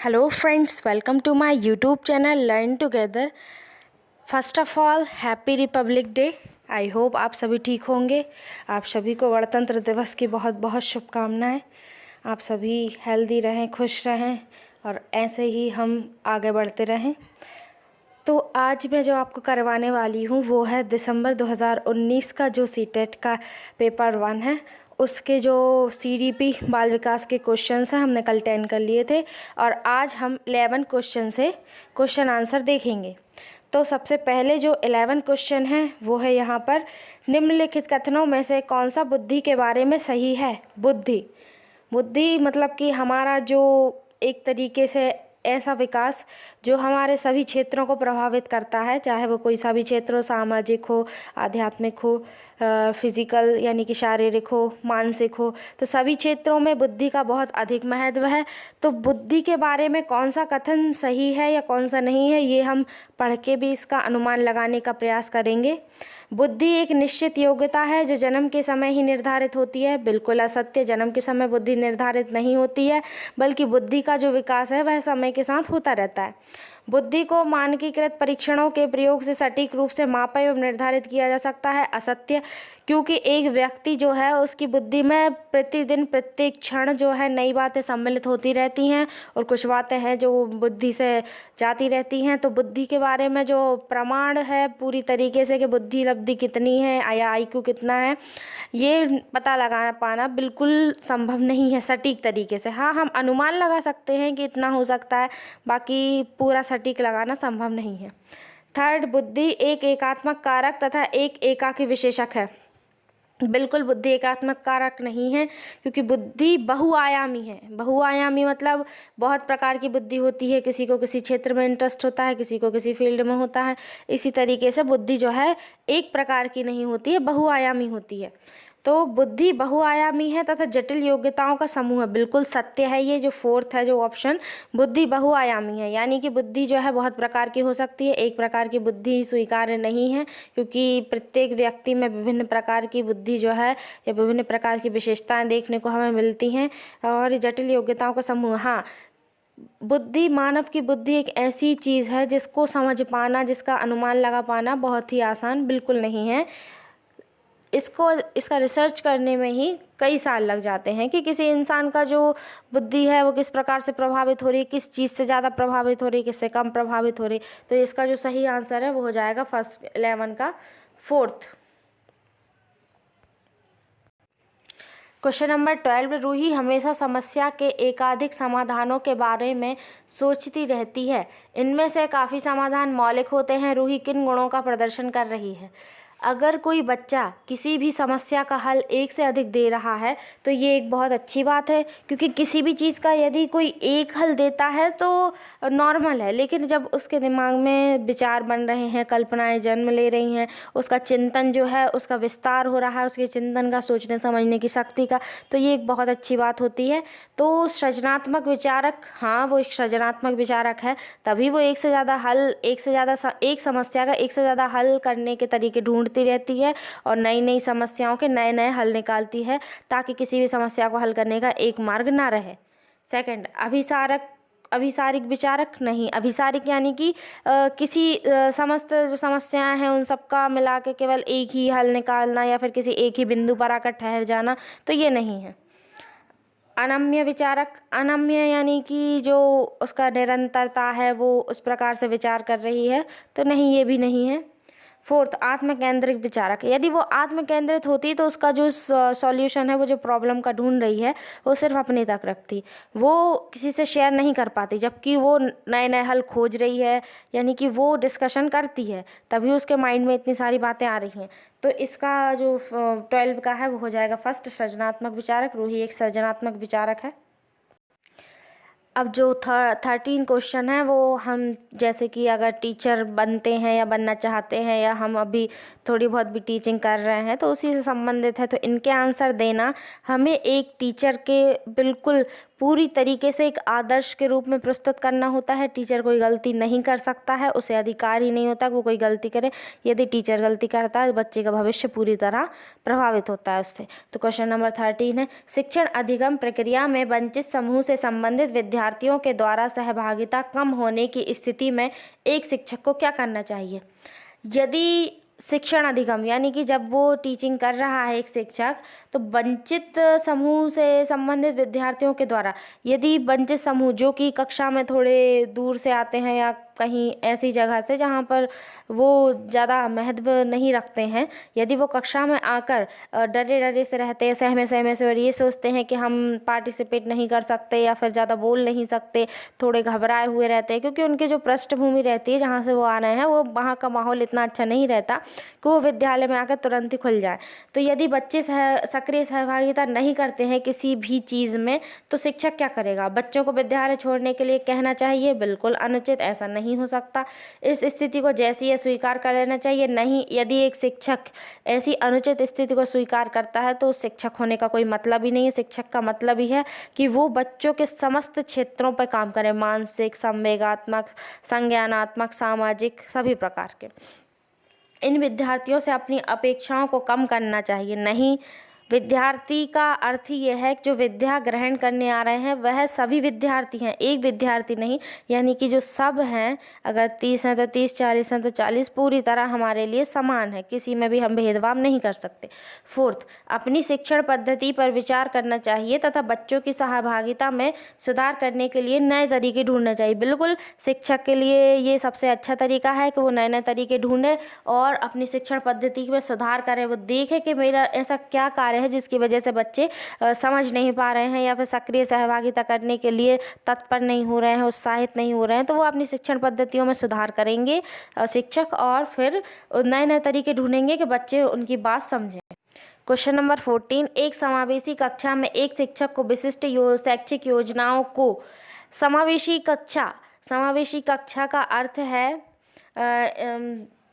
Hello friends, welcome to my YouTube channel Learn Together. First of all happy Republic day. I hope आप सभी ठीक होंगे। आप सभी को गणतंत्र दिवस की बहुत बहुत शुभकामनाएं। आप सभी हेल्दी रहें, खुश रहें और ऐसे ही हम आगे बढ़ते रहें। तो आज मैं जो आपको करवाने वाली हूँ वो है दिसंबर 2019 का जो सीटेट का पेपर 1 है उसके जो CDP बाल विकास के क्वेश्चंस हैं हमने कल 10 कर लिए थे और आज हम 11 क्वेश्चन से क्वेश्चन आंसर देखेंगे। तो सबसे पहले जो 11 क्वेश्चन है वो है यहाँ पर, निम्नलिखित कथनों में से कौन सा बुद्धि के बारे में सही है। बुद्धि मतलब कि हमारा जो एक तरीके से ऐसा विकास जो हमारे सभी क्षेत्रों को प्रभावित करता है, चाहे वो कोई सा भी क्षेत्र हो, सामाजिक हो, आध्यात्मिक हो, फिजिकल यानी कि शारीरिक हो, मानसिक हो, तो सभी क्षेत्रों में बुद्धि का बहुत अधिक महत्व है। तो बुद्धि के बारे में कौन सा कथन सही है या कौन सा नहीं है, ये हम पढ़ के भी इसका अनुमान लगाने का प्रयास करेंगे। बुद्धि एक निश्चित योग्यता है जो जन्म के समय ही निर्धारित होती है। बिल्कुल असत्य, जन्म के समय बुद्धि निर्धारित नहीं होती है, बल्कि बुद्धि का जो विकास है वह समय के साथ होता रहता है। बुद्धि को मानकीकृत परीक्षणों के प्रयोग से सटीक रूप से मापा एवं निर्धारित किया जा सकता है। असत्य, क्योंकि एक व्यक्ति जो है उसकी बुद्धि में प्रतिदिन प्रत्येक क्षण जो है नई बातें सम्मिलित होती रहती हैं और कुछ बातें हैं जो बुद्धि से जाती रहती हैं। तो बुद्धि के बारे में जो प्रमाण है पूरी तरीके से कि बुद्धि लब्धि कितनी है या IQ कितना है, ये पता लगा पाना बिल्कुल संभव नहीं है सटीक तरीके से। हाँ, हम अनुमान लगा सकते हैं कि इतना हो सकता है, बाकी पूरा सटीक लगाना संभव नहीं है। थर्ड, बुद्धि एक एकात्मक कारक तथा एक एकाकी विशेषक है। बिल्कुल बुद्धि एकात्मक कारक नहीं है, क्योंकि बुद्धि बहुआयामी है। बहुआयामी मतलब बहुत प्रकार की बुद्धि होती है, किसी को किसी क्षेत्र में इंटरेस्ट होता है, किसी को किसी फील्ड में होता है। इसी तरीके से बुद्धि जो है एक प्रकार की नहीं होती है, बहुआयामी होती है। तो बुद्धि बहुआयामी है तथा जटिल योग्यताओं का समूह है। बिल्कुल सत्य है ये जो फोर्थ है जो ऑप्शन, बुद्धि बहुआयामी है, यानी कि बुद्धि जो है बहुत प्रकार की हो सकती है, एक प्रकार की बुद्धि स्वीकार्य नहीं है, क्योंकि प्रत्येक व्यक्ति में विभिन्न प्रकार की बुद्धि जो है या विभिन्न प्रकार की विशेषताएं देखने को हमें मिलती हैं। और जटिल योग्यताओं का समूह, हाँ, बुद्धि, मानव की बुद्धि एक ऐसी चीज़ है जिसको समझ पाना, जिसका अनुमान लगा पाना बहुत ही आसान बिल्कुल नहीं है। इसका रिसर्च करने में ही कई साल लग जाते हैं कि किसी इंसान का जो बुद्धि है वो किस प्रकार से प्रभावित हो रही है, किस चीज़ से ज़्यादा प्रभावित हो रही है, किससे कम प्रभावित हो रही है। तो इसका जो सही आंसर है वो हो जाएगा फर्स्ट 11 का फोर्थ। क्वेश्चन नंबर 12, रूही हमेशा समस्या के एकाधिक समाधानों के बारे में सोचती रहती है। इनमें से काफ़ी समाधान मौलिक होते हैं। रूही किन गुणों का प्रदर्शन कर रही है। अगर कोई बच्चा किसी भी समस्या का हल एक से अधिक दे रहा है तो ये एक बहुत अच्छी बात है, क्योंकि किसी भी चीज़ का यदि कोई एक हल देता है तो नॉर्मल है, लेकिन जब उसके दिमाग में विचार बन रहे हैं, कल्पनाएं जन्म ले रही हैं, उसका चिंतन जो है उसका विस्तार हो रहा है, उसके चिंतन का, सोचने समझने की शक्ति का, तो ये एक बहुत अच्छी बात होती है। तो सृजनात्मक विचारक, हाँ, वो एक सृजनात्मक विचारक है, तभी वो एक एक समस्या का एक से ज़्यादा हल करने के तरीके ढूंढती रहती है और नई नई समस्याओं के नए नए हल निकालती है, ताकि किसी भी समस्या को हल करने का एक मार्ग ना रहे। सेकंड, अभिसारिक विचारक नहीं। अभिसारिक यानी कि किसी समस्त जो समस्याएं हैं उन सबका मिला के केवल एक ही हल निकालना या फिर किसी एक ही बिंदु पर आकर ठहर जाना, तो ये नहीं है। अनम्य विचारक, अनम्य यानी कि जो उसका निरंतरता है वो उस प्रकार से विचार कर रही है, तो नहीं, ये भी नहीं है। फोर्थ, आत्मकेंद्रित विचारक, यदि वो आत्मकेंद्रित होती तो उसका जो सॉल्यूशन है, वो जो प्रॉब्लम का ढूंढ रही है, वो सिर्फ अपने तक रखती, वो किसी से शेयर नहीं कर पाती, जबकि वो नए नए हल खोज रही है, यानी कि वो डिस्कशन करती है, तभी उसके माइंड में इतनी सारी बातें आ रही हैं। तो इसका जो 12 का है वो हो जाएगा फर्स्ट, सृजनात्मक विचारक। रूही एक सृजनात्मक विचारक है। अब जो 13 क्वेश्चन है वो हम जैसे कि अगर टीचर बनते हैं या बनना चाहते हैं या हम अभी थोड़ी बहुत भी टीचिंग कर रहे हैं तो उसी से संबंधित है, तो इनके आंसर देना हमें एक टीचर के बिल्कुल पूरी तरीके से एक आदर्श के रूप में प्रस्तुत करना होता है। टीचर कोई गलती नहीं कर सकता है, उसे अधिकार ही नहीं होता कि वो कोई गलती करे। यदि टीचर गलती करता है तो बच्चे का भविष्य पूरी तरह प्रभावित होता है उससे। तो क्वेश्चन नंबर 13 है, शिक्षण अधिगम प्रक्रिया में वंचित समूह से संबंधित विद्यार्थियों के द्वारा सहभागिता कम होने की स्थिति में एक शिक्षक को क्या करना चाहिए। यदि शिक्षण अधिगम यानी कि जब वो टीचिंग कर रहा है एक शिक्षक, तो वंचित समूह से संबंधित विद्यार्थियों के द्वारा, यदि वंचित समूह जो कि कक्षा में थोड़े दूर से आते हैं या कहीं ऐसी जगह से जहाँ पर वो ज़्यादा महत्व नहीं रखते हैं, यदि वो कक्षा में आकर डरे डरे से रहते हैं, सहमे सहमे से, और ये सोचते हैं कि हम पार्टिसिपेट नहीं कर सकते या फिर ज़्यादा बोल नहीं सकते, थोड़े घबराए हुए रहते हैं, क्योंकि उनकी जो पृष्ठभूमि रहती है जहाँ से वो आ रहे हैं, वो वहाँ का माहौल इतना अच्छा नहीं रहता कि वो विद्यालय में आकर तुरंत ही खुल जाए। तो यदि बच्चे सक्रिय सहभागिता नहीं करते हैं किसी भी चीज़ में, तो शिक्षक क्या करेगा। बच्चों को विद्यालय छोड़ने के लिए कहना चाहिए, बिल्कुल अनुचित, ऐसा नहीं हो सकता। इस स्थिति को जैसी है स्वीकार कर लेना चाहिए। नहीं, यदि एक शिक्षक ऐसी अनुचित स्थिति को स्वीकार करता है तो शिक्षक होने का कोई मतलब ही नहीं है। शिक्षक का मतलब ही है कि वो बच्चों के समस्त क्षेत्रों पर काम करे, मानसिक, संवेगात्मक, संज्ञानात्मक, सामाजिक, सभी प्रकार के। इन विद्यार्थियों से अपनी अपेक्षाओं को कम करना चाहिए। नहीं, विद्यार्थी का अर्थ ही यह है कि जो विद्या ग्रहण करने आ रहे हैं वह सभी विद्यार्थी हैं, एक विद्यार्थी नहीं, यानी कि जो सब हैं, अगर 30 हैं तो 30, 40 हैं तो 40, पूरी तरह हमारे लिए समान है, किसी में भी हम भेदभाव नहीं कर सकते। 4th, अपनी शिक्षण पद्धति पर विचार करना चाहिए तथा बच्चों की सहभागिता में सुधार करने के लिए नए तरीके ढूंढने चाहिए। बिल्कुल, शिक्षक के लिए ये सबसे अच्छा तरीका है कि वो नए नए तरीके ढूंढे और अपनी शिक्षण पद्धति में सुधार करें। वो देखे कि मेरा ऐसा क्या कार्य है जिसकी वजह से बच्चे समझ नहीं पा रहे हैं या फिर सक्रिय सहभागिता करने के लिए तत्पर नहीं हो रहे हैं, उत्साहित नहीं हो रहे हैं, तो वो अपनी शिक्षण पद्धतियों में सुधार करेंगे शिक्षक, और फिर नए नए तरीके ढूंढेंगे कि बच्चे उनकी बात समझें। क्वेश्चन नंबर 14, एक समावेशी कक्षा में एक शिक्षक को विशिष्ट शैक्षिक योजनाओं को समावेशी कक्षा का अर्थ है,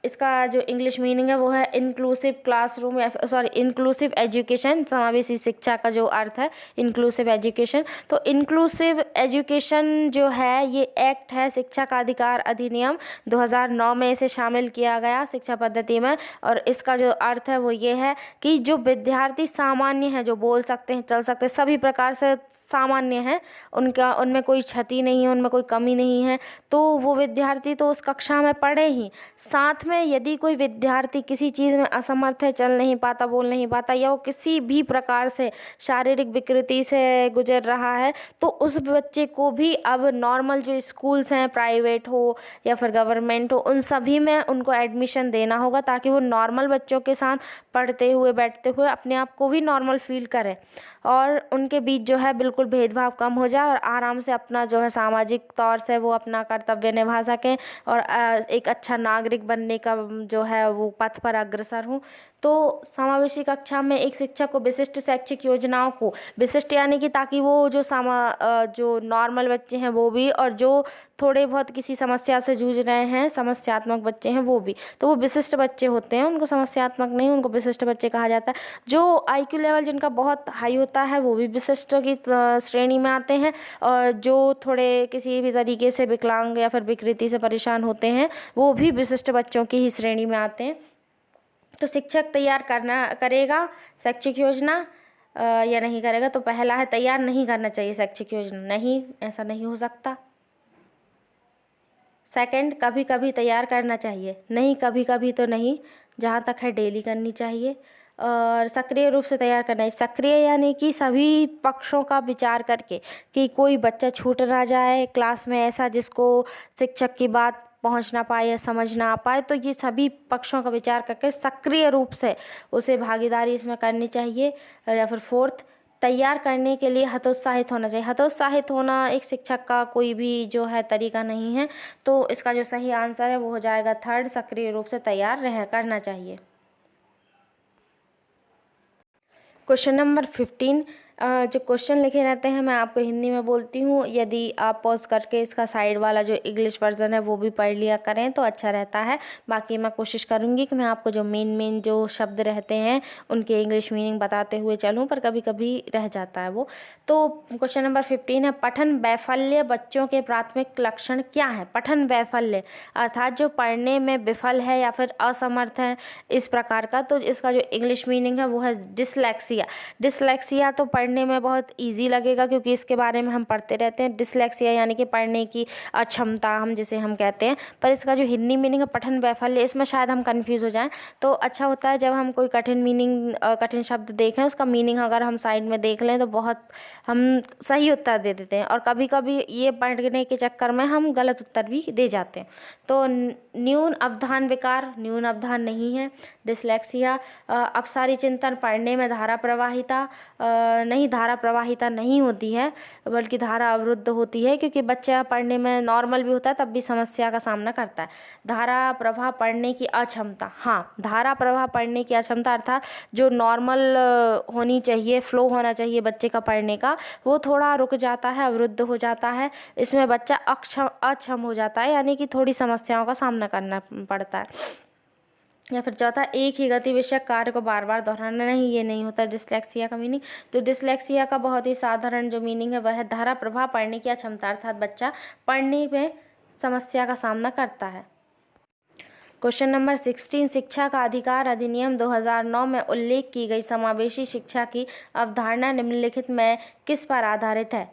इसका जो इंग्लिश मीनिंग है वो है इंक्लूसिव क्लासरूम, इंक्लूसिव एजुकेशन। समावेशी शिक्षा का जो अर्थ है इंक्लूसिव एजुकेशन। तो इंक्लूसिव एजुकेशन जो है ये एक्ट है, शिक्षा का अधिकार अधिनियम 2009 में इसे शामिल किया गया शिक्षा पद्धति में। और इसका जो अर्थ है वो ये है कि जो विद्यार्थी सामान्य हैं, जो बोल सकते हैं, चल सकते हैं, सभी प्रकार से सामान्य है, उनमें कोई क्षति नहीं है, उनमें कोई कमी नहीं है, तो वो विद्यार्थी तो उस कक्षा में पढ़े ही। साथ में यदि कोई विद्यार्थी किसी चीज़ में असमर्थ है, चल नहीं पाता, बोल नहीं पाता, या वो किसी भी प्रकार से शारीरिक विकृति से गुजर रहा है, तो उस बच्चे को भी अब नॉर्मल जो स्कूल्स हैं, प्राइवेट हो या फिर गवर्नमेंट हो, उन सभी में उनको एडमिशन देना होगा, ताकि वो नॉर्मल बच्चों के साथ पढ़ते हुए, बैठते हुए अपने आप को भी नॉर्मल फील करें और उनके बीच जो है बिल्कुल भेदभाव कम हो जाए और आराम से अपना जो है सामाजिक तौर से वो अपना कर्तव्य निभा सकें और एक अच्छा नागरिक बनने का जो है वो पथ पर अग्रसर हों। तो समावेशी कक्षा में एक शिक्षक को विशिष्ट शैक्षिक योजनाओं को, विशिष्ट यानी कि ताकि वो जो नॉर्मल बच्चे हैं वो भी, और जो थोड़े बहुत किसी समस्या से जूझ रहे हैं, समस्यात्मक बच्चे हैं वो भी, तो वो विशिष्ट बच्चे होते हैं, उनको समस्यात्मक नहीं, उनको विशिष्ट बच्चे कहा जाता है। जो IQ लेवल जिनका बहुत हाई होता है वो भी विशिष्ट की श्रेणी में आते हैं, और जो थोड़े किसी भी तरीके से विकलांग या फिर विकृति से परेशान होते हैं वो भी विशिष्ट बच्चों की ही श्रेणी में आते हैं। तो शिक्षक तैयार करेगा शैक्षिक योजना या नहीं करेगा। तो पहला है तैयार नहीं करना चाहिए शैक्षिक योजना, नहीं, ऐसा नहीं हो सकता। सेकंड, कभी कभी तैयार करना चाहिए, नहीं, कभी कभी तो नहीं, जहाँ तक है डेली करनी चाहिए। और सक्रिय रूप से तैयार करना है, सक्रिय यानी कि सभी पक्षों का विचार करके कि कोई बच्चा छूट ना जाए क्लास में ऐसा जिसको शिक्षक की बात पहुंच ना पाए या समझ ना आ पाए, तो ये सभी पक्षों का विचार करके सक्रिय रूप से उसे भागीदारी इसमें करनी चाहिए। या फिर 4th, तैयार करने के लिए हतोत्साहित होना चाहिए। हतोत्साहित होना एक शिक्षक का कोई भी जो है तरीका नहीं है, तो इसका जो सही आंसर है वो हो जाएगा 3rd, सक्रिय रूप से तैयार करना चाहिए। क्वेश्चन नंबर 15, जो क्वेश्चन लिखे रहते हैं मैं आपको हिंदी में बोलती हूँ, यदि आप पॉज करके इसका साइड वाला जो इंग्लिश वर्जन है वो भी पढ़ लिया करें तो अच्छा रहता है। बाकी मैं कोशिश करूँगी कि मैं आपको जो मेन जो शब्द रहते हैं उनके इंग्लिश मीनिंग बताते हुए चलूँ, पर कभी कभी रह जाता है वो। तो क्वेश्चन नंबर 15 है, पठन वैफल्य बच्चों के प्राथमिक लक्षण क्या है? पठन वैफल्य अर्थात जो पढ़ने में विफल है या फिर असमर्थ है, इस प्रकार का। तो इसका जो इंग्लिश मीनिंग है वो है डिसलेक्सिया। डिसलेक्सिया तो पढ़ने में बहुत इजी लगेगा क्योंकि इसके बारे में हम पढ़ते रहते हैं। डिसलेक्सिया यानी कि पढ़ने की अक्षमता हम जिसे हम कहते हैं, पर इसका जो हिंदी मीनिंग है पठन वैफल्य, इसमें शायद हम कंफ्यूज हो जाएं। तो अच्छा होता है जब हम कोई कठिन शब्द देखें, उसका मीनिंग अगर हम साइड में देख लें तो बहुत हम सही उत्तर दे देते हैं, और कभी कभी ये पढ़ने के चक्कर में हम गलत उत्तर भी दे जाते हैं। तो न्यून अवधान विकार, न्यून अवधान नहीं है। डिसलेक्सिया अपसारी चिंतन, पढ़ने में धारा प्रवाहिता नहीं, धारा प्रवाहिता नहीं होती है बल्कि धारा अवरुद्ध होती है, क्योंकि बच्चा पढ़ने में नॉर्मल भी होता है तब भी समस्या का सामना करता है। धारा प्रवाह पढ़ने की अक्षमता, हाँ, धारा प्रवाह पढ़ने की अक्षमता अर्थात जो नॉर्मल होनी चाहिए, फ्लो होना चाहिए बच्चे का पढ़ने का, वो थोड़ा रुक जाता है, अवरुद्ध हो जाता है। इसमें बच्चा अक्षम हो जाता है, यानी कि थोड़ी समस्याओं का सामना करना पड़ता है। या फिर चौथा, एक ही गति विषयक कार्य को बार बार दोहराना नहीं, ये नहीं होता डिसलेक्सिया का मीनिंग। तो डिसलेक्सिया का बहुत ही साधारण जो मीनिंग है वह है धारा प्रवाह पढ़ने की अक्षमता अर्थात बच्चा पढ़ने में समस्या का सामना करता है। क्वेश्चन नंबर 16, शिक्षा का अधिकार अधिनियम 2009 में उल्लेख की गई समावेशी शिक्षा की अवधारणा निम्नलिखित में किस पर आधारित है?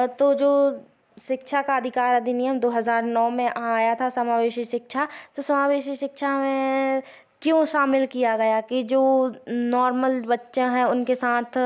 तो जो शिक्षा का अधिकार अधिनियम 2009 में आया था समावेशी शिक्षा, तो समावेशी शिक्षा में क्यों शामिल किया गया कि जो नॉर्मल बच्चे हैं उनके साथ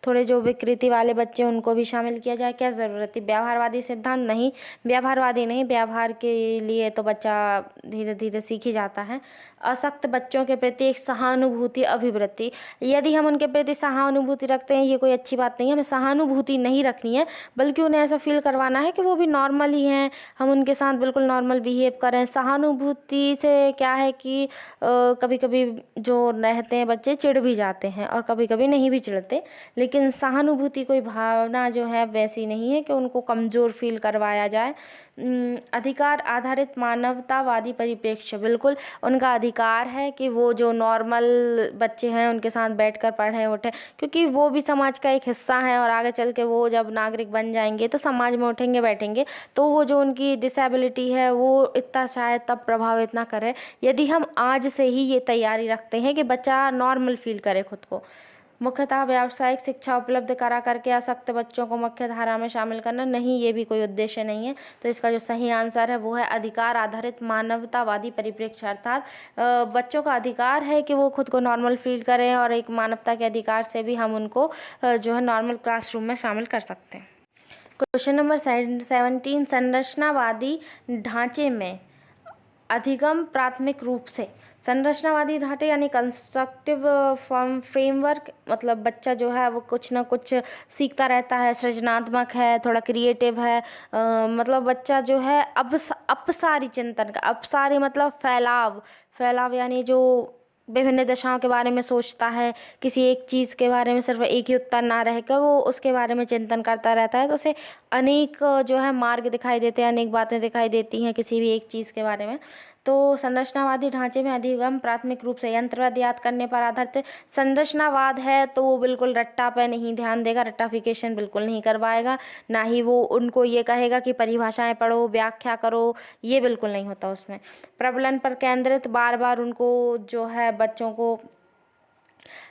थोड़े जो विकृति वाले बच्चे उनको भी शामिल किया जाए, क्या ज़रूरत थी? व्यवहारवादी सिद्धांत नहीं, व्यवहारवादी नहीं, व्यवहार के लिए तो बच्चा धीरे धीरे सीख ही जाता है। अशक्त बच्चों के प्रति एक सहानुभूति अभिवृत्ति, यदि हम उनके प्रति सहानुभूति रखते हैं ये कोई अच्छी बात नहीं है, हमें सहानुभूति नहीं रखनी है बल्कि उन्हें ऐसा फील करवाना है कि वो भी नॉर्मल ही हैं, हम उनके साथ बिल्कुल नॉर्मल बिहेव करें। सहानुभूति से क्या है कि कभी कभी जो रहते हैं बच्चे चिढ़ भी जाते हैं और कभी कभी नहीं भी चिढ़ते, लेकिन सहानुभूति कोई भावना जो है वैसी नहीं है कि उनको कमज़ोर फील करवाया जाए। अधिकार आधारित मानवतावादी परिप्रेक्ष्य, बिल्कुल उनका अधिकार है कि वो जो नॉर्मल बच्चे हैं उनके साथ बैठकर पढ़ें उठें, क्योंकि वो भी समाज का एक हिस्सा है और आगे चल के वो जब नागरिक बन जाएंगे तो समाज में उठेंगे बैठेंगे, तो वो जो उनकी डिसेबिलिटी है वो इतना शायद तब प्रभावित ना करे यदि हम आज से ही ये तैयारी रखते हैं कि बच्चा नॉर्मल फील करे खुद को। मुख्यतः व्यावसायिक शिक्षा उपलब्ध करा करके आसक्त बच्चों को मुख्य धारा में शामिल करना नहीं, ये भी कोई उद्देश्य नहीं है। तो इसका जो सही आंसर है वो है अधिकार आधारित मानवतावादी परिप्रेक्ष्य, अर्थात बच्चों का अधिकार है कि वो खुद को नॉर्मल फील करें और एक मानवता के अधिकार से भी हम उनको जो है नॉर्मल क्लासरूम में शामिल कर सकते हैं। क्वेश्चन नंबर 17, संरचनावादी ढांचे में अधिगम प्राथमिक रूप से, संरचनावादी ढांचे यानी कंस्ट्रक्टिव फ्रेमवर्क, मतलब बच्चा जो है वो कुछ ना कुछ सीखता रहता है, सृजनात्मक है, थोड़ा क्रिएटिव है, मतलब बच्चा जो है अपसारी चिंतन का, अपसारी मतलब फैलाव यानी जो विभिन्न दिशाओं के बारे में सोचता है, किसी एक चीज़ के बारे में सिर्फ एक ही उत्तर ना रहकर वो उसके बारे में चिंतन करता रहता है, तो उसे अनेक जो है मार्ग दिखाई देते हैं, अनेक बातें दिखाई देती हैं किसी भी एक चीज़ के बारे में। तो संरचनावादी ढांचे में अधिगम प्राथमिक रूप से यंत्रवत याद करने पर आधारित संरचनावाद है, तो वो बिल्कुल रट्टा पे नहीं ध्यान देगा, रट्टाफिकेशन बिल्कुल नहीं करवाएगा, ना ही वो उनको ये कहेगा कि परिभाषाएं पढ़ो, व्याख्या करो, ये बिल्कुल नहीं होता उसमें। प्रबलन पर केंद्रित, बार बार उनको जो है बच्चों को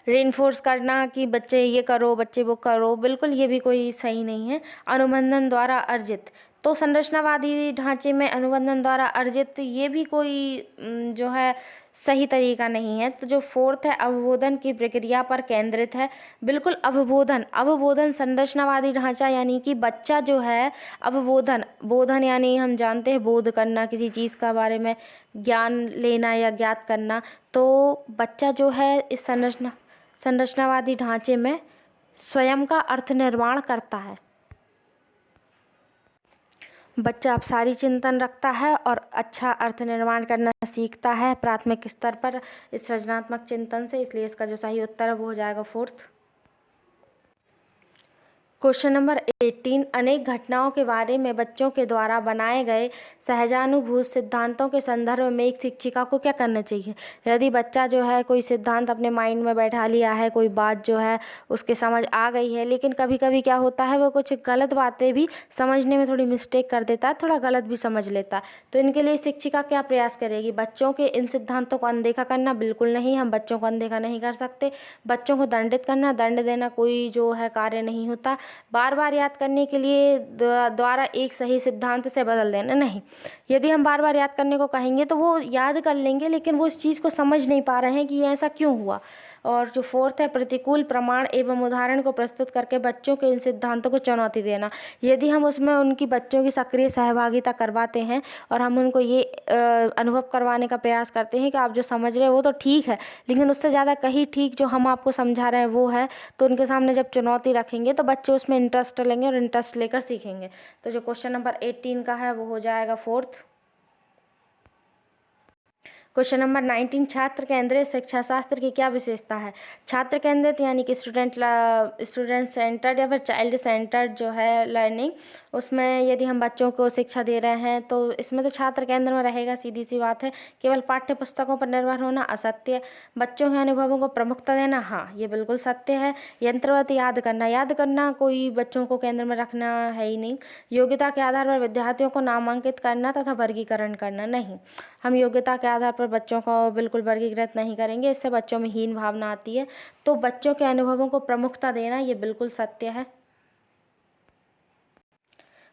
रेनफोर्स करना कि बच्चे ये करो, बच्चे वो करो, बिल्कुल ये भी कोई सही नहीं है। अनुबंधन द्वारा अर्जित, तो संरचनावादी ढांचे में अनुबंधन द्वारा अर्जित ये भी कोई जो है सही तरीका नहीं है। तो जो फोर्थ है अवबोधन की प्रक्रिया पर केंद्रित है, बिल्कुल अवबोधन संरचनावादी ढांचा यानी कि बच्चा जो है बोधन यानी हम जानते हैं बोध करना, किसी चीज़ का बारे में ज्ञान लेना या ज्ञात करना, तो बच्चा जो है इस संरचनावादी ढांचे में स्वयं का अर्थ निर्माण करता है। बच्चा अपसारी चिंतन रखता है और अच्छा अर्थ निर्माण करना सीखता है प्राथमिक स्तर पर इस सृजनात्मक चिंतन से, इसलिए इसका जो सही उत्तर है वो हो जाएगा फोर्थ। क्वेश्चन नंबर 18 अनेक घटनाओं के बारे में बच्चों के द्वारा बनाए गए सहजानुभूत सिद्धांतों के संदर्भ में एक शिक्षिका को क्या करना चाहिए। यदि बच्चा जो है कोई सिद्धांत अपने माइंड में बैठा लिया है, कोई बात जो है उसके समझ आ गई है, लेकिन कभी कभी क्या होता है वो कुछ गलत बातें भी समझने में थोड़ी मिस्टेक कर देता है, थोड़ा गलत भी समझ लेता है, तो इनके लिए शिक्षिका क्या प्रयास करेगी। बच्चों के इन सिद्धांतों को अनदेखा करना बिल्कुल नहीं, हम बच्चों को अनदेखा नहीं कर सकते। बच्चों को दंडित करना, दंड देना कोई जो है कार्य नहीं होता। बार बार याद करने के लिए द्वारा एक सही सिद्धांत से बदल देना नहीं। यदि हम बार बार याद करने को कहेंगे तो वो याद कर लेंगे, लेकिन वो इस चीज़ को समझ नहीं पा रहे हैं कि ये ऐसा क्यों हुआ। और जो फोर्थ है, प्रतिकूल प्रमाण एवं उदाहरण को प्रस्तुत करके बच्चों के इन सिद्धांतों को चुनौती देना। यदि हम उसमें उनकी बच्चों की सक्रिय सहभागिता करवाते हैं और हम उनको ये अनुभव करवाने का प्रयास करते हैं कि आप जो समझ रहे हो वो तो ठीक है, लेकिन उससे ज़्यादा कहीं ठीक जो हम आपको समझा रहे हैं वो है, तो उनके सामने जब चुनौती रखेंगे तो बच्चे उसमें इंटरेस्ट लेंगे और इंटरेस्ट लेकर सीखेंगे। तो जो क्वेश्चन नंबर 18 का है वो हो जाएगा फोर्थ। क्वेश्चन नंबर 19 छात्र केंद्रित शिक्षा शास्त्र की क्या विशेषता है। छात्र केंद्रित यानी कि स्टूडेंट सेंटर्ड या फिर चाइल्ड सेंटर्ड जो है लर्निंग, उसमें यदि हम बच्चों को शिक्षा दे रहे हैं तो इसमें तो छात्र केंद्र में रहेगा, सीधी सी बात है। केवल पाठ्य पुस्तकों पर निर्भर होना असत्य। बच्चों के अनुभवों को प्रमुखता देना, हाँ ये बिल्कुल सत्य है। यंत्रवत याद करना कोई बच्चों को केंद्र में रखना है ही नहीं। योग्यता के आधार पर विद्यार्थियों को नामांकित करना तथा वर्गीकरण करना, नहीं, हम योग्यता के आधार पर बच्चों को बिल्कुल वर्गीकृत नहीं करेंगे, इससे बच्चों में हीन भावना आती है। तो बच्चों के अनुभवों को प्रमुखता देना ये बिल्कुल सत्य है।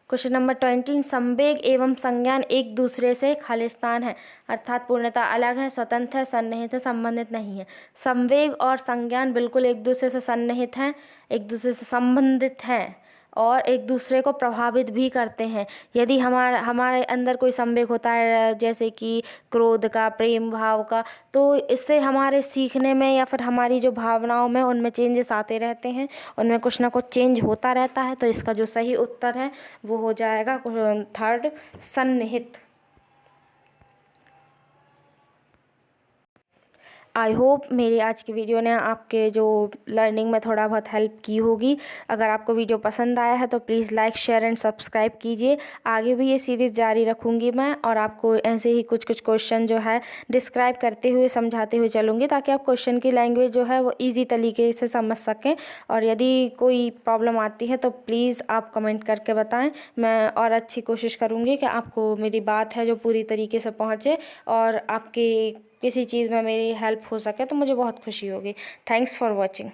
क्वेश्चन नंबर 20 संवेग एवं संज्ञान एक दूसरे से खालिस्तान है, अर्थात पूर्णतः अलग है, स्वतंत्र है, सन्निहित है, संबंधित नहीं है। संवेग और संज्ञान बिल्कुल एक दूसरे से सन्निहित हैं, एक दूसरे से संबंधित हैं और एक दूसरे को प्रभावित भी करते हैं। यदि हमारे अंदर कोई संवेग होता है जैसे कि क्रोध का, प्रेम भाव का, तो इससे हमारे सीखने में या फिर हमारी जो भावनाओं में उनमें चेंजेस आते रहते हैं, उनमें कुछ ना कुछ चेंज होता रहता है। तो इसका जो सही उत्तर है वो हो जाएगा थर्ड, सन्निहित। आई होप मेरी आज की वीडियो ने आपके जो लर्निंग में थोड़ा बहुत हेल्प की होगी। अगर आपको वीडियो पसंद आया है तो please like, share and subscribe कीजिए। आगे भी ये सीरीज़ जारी रखूँगी मैं, और आपको ऐसे ही कुछ कुछ क्वेश्चन जो है डिस्क्राइब करते हुए, समझाते हुए चलूँगी, ताकि आप क्वेश्चन की लैंग्वेज जो है वो ईजी तरीके से समझ सकें। और यदि कोई प्रॉब्लम आती है तो प्लीज़ आप कमेंट करके बताएँ, मैं और अच्छी कोशिश करूँगी कि आपको मेरी बात है जो पूरी तरीके से पहुँचे और आपकी किसी चीज़ में मेरी हेल्प हो सके तो मुझे बहुत खुशी होगी। Thanks for watching.